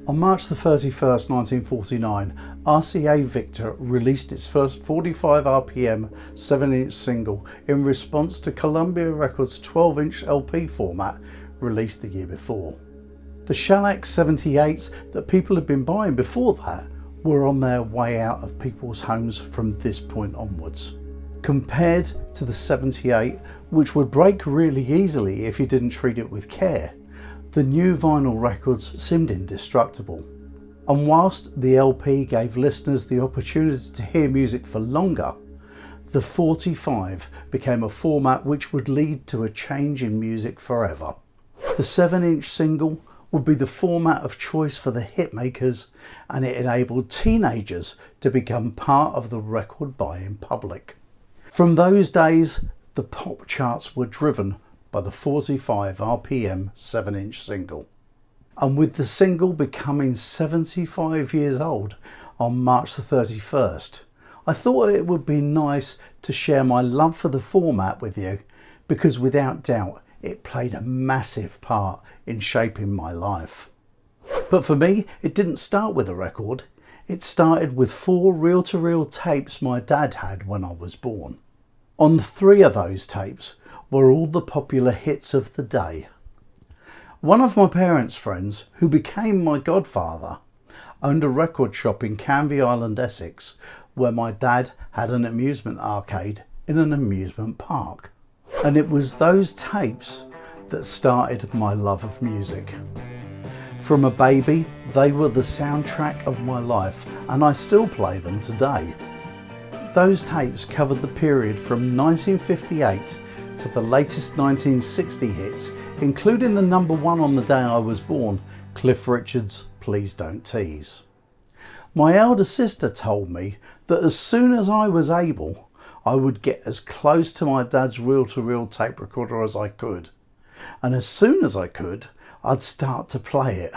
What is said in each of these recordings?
On March the 31st, 1949, RCA Victor released its first 45 RPM 7-inch single in response to Columbia Records' 12-inch LP format released the year before. The Shellac 78s that people had been buying before that were on their way out of people's homes from this point onwards. Compared to the 78, which would break really easily if you didn't treat it with care, the new vinyl records seemed indestructible. And whilst the LP gave listeners the opportunity to hear music for longer, the 45 became a format which would lead to a change in music forever. The 7-inch single would be the format of choice for the hitmakers, and it enabled teenagers to become part of the record buying public. From those days, the pop charts were driven by the 45 RPM 7-inch single. And with the single becoming 75 years old on March the 31st, I thought it would be nice to share my love for the format with you, because without doubt it played a massive part in shaping my life. But for me, it didn't start with a record. It started with 4 reel-to-reel tapes my dad had when I was born. On 3 of those tapes were all the popular hits of the day. One of my parents' friends, who became my godfather, owned a record shop in Canvey Island, Essex, where my dad had an amusement arcade in an amusement park. And it was those tapes that started my love of music. From a baby, they were the soundtrack of my life, and I still play them today. Those tapes covered the period from 1958 to the latest 1960 hits, including the number 1 on the day I was born, Cliff Richard's Please Don't Tease. My elder sister told me that as soon as I was able, I would get as close to my dad's reel-to-reel tape recorder as I could. And as soon as I could, I'd start to play it.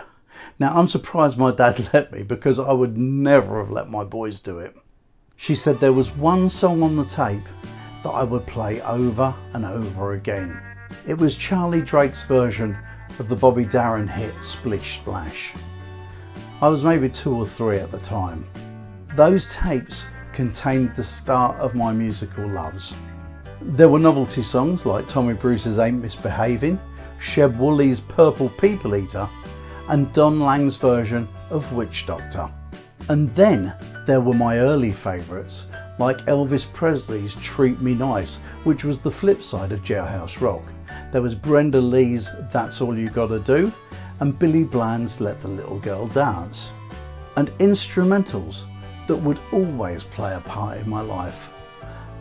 Now, I'm surprised my dad let me, because I would never have let my boys do it. She said there was one song on the tape that I would play over and over again. It was Charlie Drake's version of the Bobby Darin hit Splish Splash. I was maybe 2 or 3 at the time. Those tapes contained the start of my musical loves. There were novelty songs like Tommy Bruce's Ain't Misbehaving, Sheb Wooley's Purple People Eater, and Don Lang's version of Witch Doctor. And then there were my early favourites, like Elvis Presley's Treat Me Nice, which was the flip side of Jailhouse Rock. There was Brenda Lee's That's All You Gotta Do, and Billy Bland's Let the Little Girl Dance. And instrumentals that would always play a part in my life,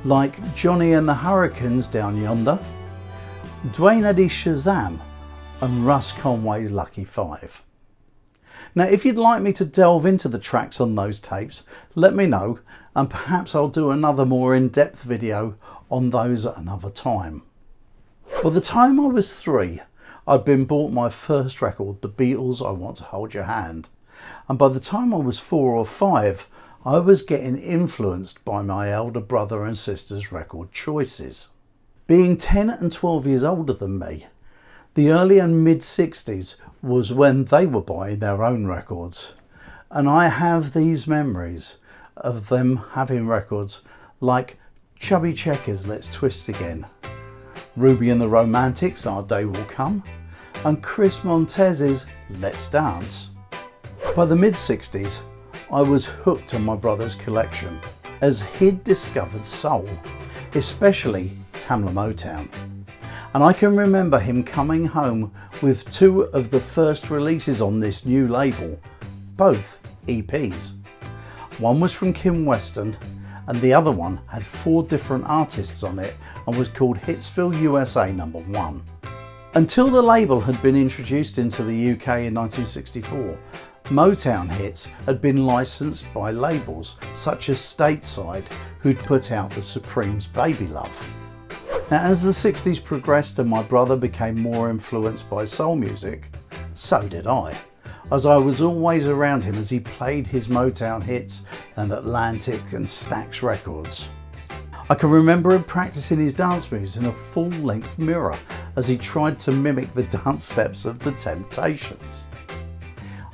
like Johnny and the Hurricanes' Down Yonder, Dwayne Eddy's Shazam, and Russ Conway's Lucky 5. Now, if you'd like me to delve into the tracks on those tapes, let me know, and perhaps I'll do another more in-depth video on those at another time. By the time I was 3, I'd been bought my first record, The Beatles' I Want to Hold Your Hand, and by the time I was 4 or 5, I was getting influenced by my elder brother and sister's record choices. Being 10 and 12 years older than me, the early and mid-60s was when they were buying their own records, and I have these memories of them having records like Chubby Checker's Let's Twist Again, Ruby and the Romantics' Our Day Will Come, and Chris Montez's Let's Dance. By the mid-60s, I was hooked on my brother's collection, as he'd discovered soul, especially Tamla Motown. And I can remember him coming home with 2 of the first releases on this new label, both EPs. One was from Kim Weston, and the other one had 4 different artists on it and was called Hitsville USA No. 1. Until the label had been introduced into the UK in 1964, Motown hits had been licensed by labels such as Stateside, who'd put out the Supremes' Baby Love. Now, as the 60s progressed and my brother became more influenced by soul music, so did I, as I was always around him as he played his Motown hits and Atlantic and Stax records. I can remember him practicing his dance moves in a full-length mirror as he tried to mimic the dance steps of the Temptations.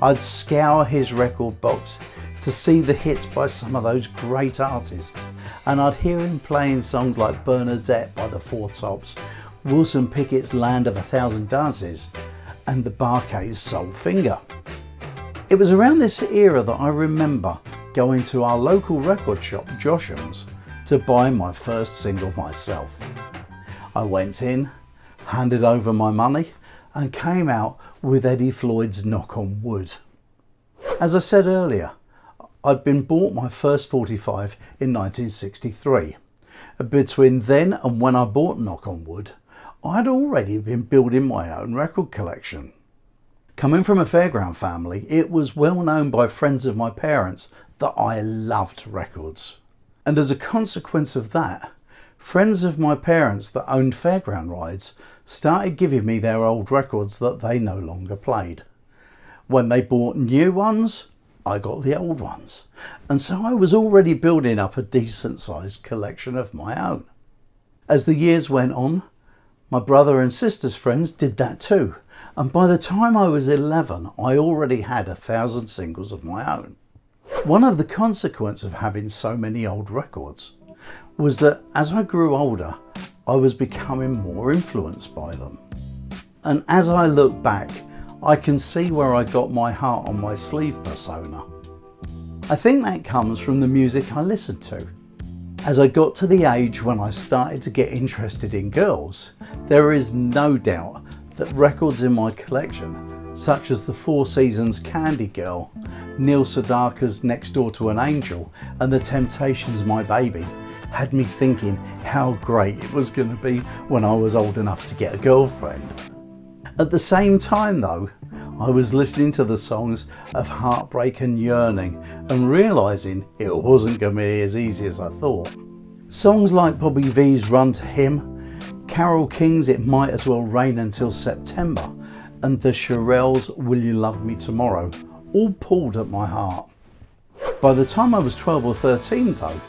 I'd scour his record box to see the hits by some of those great artists, and I'd hear him playing songs like Bernadette by the Four Tops, Wilson Pickett's Land of a Thousand Dances, and the Bar-Kays' Soul Finger. It was around this era that I remember going to our local record shop, Josham's, to buy my first single myself. I went in, handed over my money, and came out with Eddie Floyd's Knock on Wood. As I said earlier, I'd been bought my first 45 in 1963. Between then and when I bought Knock on Wood, I'd already been building my own record collection. Coming from a fairground family, it was well known by friends of my parents that I loved records. And as a consequence of that, friends of my parents that owned fairground rides started giving me their old records that they no longer played. When they bought new ones, I got the old ones. And so I was already building up a decent sized collection of my own. As the years went on, my brother and sister's friends did that too. And by the time I was 11, I already had 1,000 singles of my own. One of the consequences of having so many old records was that as I grew older, I was becoming more influenced by them. And as I look back, I can see where I got my heart on my sleeve persona. I think that comes from the music I listened to. As I got to the age when I started to get interested in girls, there is no doubt that records in my collection, such as the Four Seasons' Candy Girl, Neil Sedaka's Next Door to an Angel, and The Temptations' My Baby, had me thinking how great it was going to be when I was old enough to get a girlfriend. At the same time though, I was listening to the songs of heartbreak and yearning and realising it wasn't going to be as easy as I thought. Songs like Bobby V's Run to Him, Carole King's It Might As Well Rain Until September, and the Shirelles' Will You Love Me Tomorrow all pulled at my heart. By the time I was 12 or 13 though,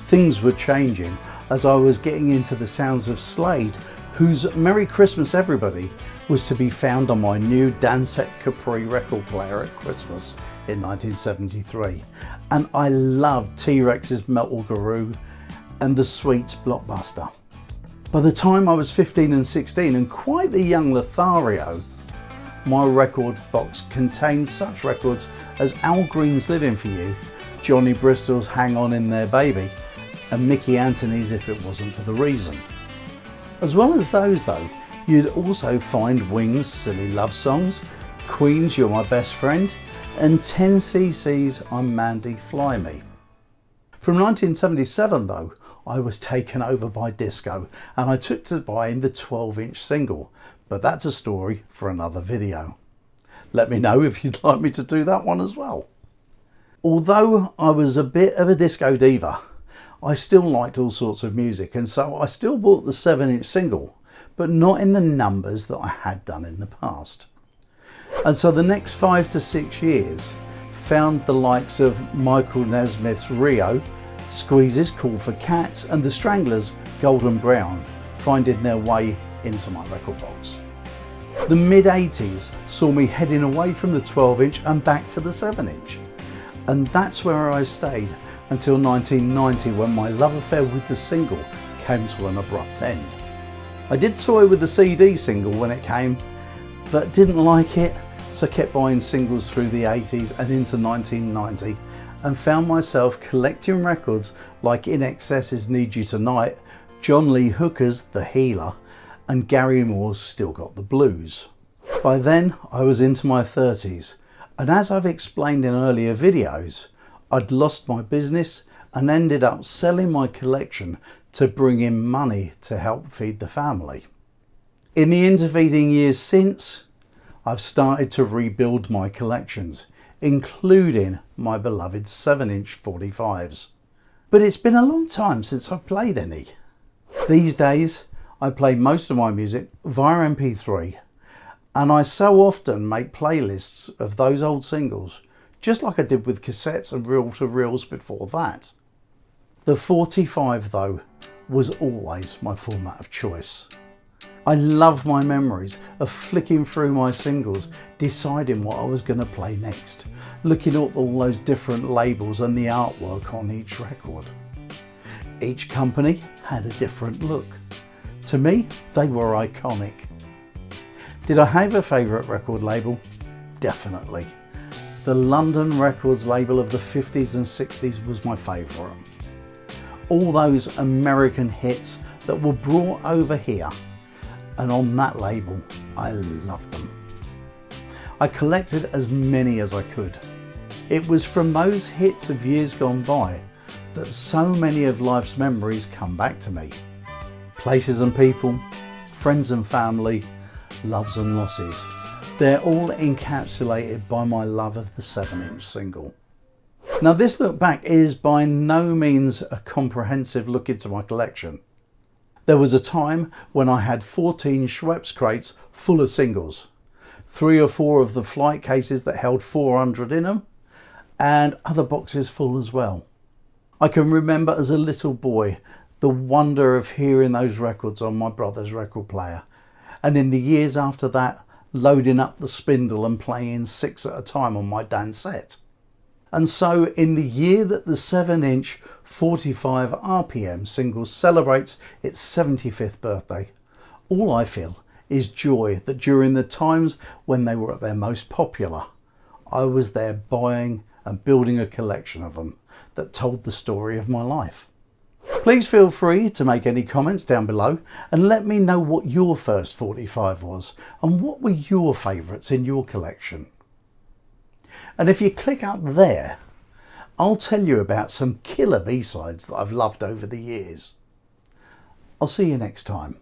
things were changing as I was getting into the sounds of Slade, whose Merry Christmas Everybody was to be found on my new Dansette Capri record player at Christmas in 1973. And I loved T-Rex's Metal Guru and the Sweets Blockbuster. By the time I was 15 and 16 and quite the young Lothario, my record box contained such records as Al Green's Living for You, Johnny Bristol's Hang On In There Baby, and Mickey Anthony's If It Wasn't for the Reason. As well as those though, you'd also find Wings' Silly Love Songs, Queen's You're My Best Friend, and 10cc's I'm Mandy Fly Me. From 1977 though, I was taken over by disco and I took to buying the 12-inch single, but that's a story for another video. Let me know if you'd like me to do that one as well. Although I was a bit of a disco diva, I still liked all sorts of music, and so I still bought the 7-inch single, but not in the numbers that I had done in the past. And so the next 5 to 6 years found the likes of Michael Nesmith's Rio, Squeeze's Call for Cats, and the Stranglers' Golden Brown finding their way into my record box. The mid-80s saw me heading away from the 12-inch and back to the 7-inch. And that's where I stayed until 1990, when my love affair with the single came to an abrupt end. I did toy with the CD single when it came, but didn't like it, so kept buying singles through the 80s and into 1990, and found myself collecting records like INXS's Need You Tonight, John Lee Hooker's The Healer, and Gary Moore's Still Got the Blues. By then I was into my 30s, and as I've explained in earlier videos, I'd lost my business and ended up selling my collection to bring in money to help feed the family. In the intervening years since, I've started to rebuild my collections, including my beloved 7-inch 45s. But it's been a long time since I've played any. These days, I play most of my music via MP3, and I so often make playlists of those old singles, just like I did with cassettes and reel-to-reels before that. The 45 though was always my format of choice. I love my memories of flicking through my singles, deciding what I was going to play next, looking at all those different labels and the artwork on each record. Each company had a different look. To me, they were iconic. Did I have a favourite record label? Definitely. The London Records label of the 50s and 60s was my favourite. All those American hits that were brought over here, and on that label, I loved them. I collected as many as I could. It was from those hits of years gone by that so many of life's memories come back to me. Places and people, friends and family, loves and losses. They're all encapsulated by my love of the 7-inch single. Now this look back is by no means a comprehensive look into my collection. There was a time when I had 14 Schweppes crates full of singles, 3 or 4 of the flight cases that held 400 in them, and other boxes full as well. I can remember as a little boy the wonder of hearing those records on my brother's record player, and in the years after that, loading up the spindle and playing 6 at a time on my Dansette. And so in the year that the 7-inch 45 RPM single celebrates its 75th birthday, all I feel is joy that during the times when they were at their most popular, I was there buying and building a collection of them that told the story of my life. Please feel free to make any comments down below and let me know what your first 45 was and what were your favourites in your collection. And if you click up there, I'll tell you about some killer B-sides that I've loved over the years. I'll see you next time.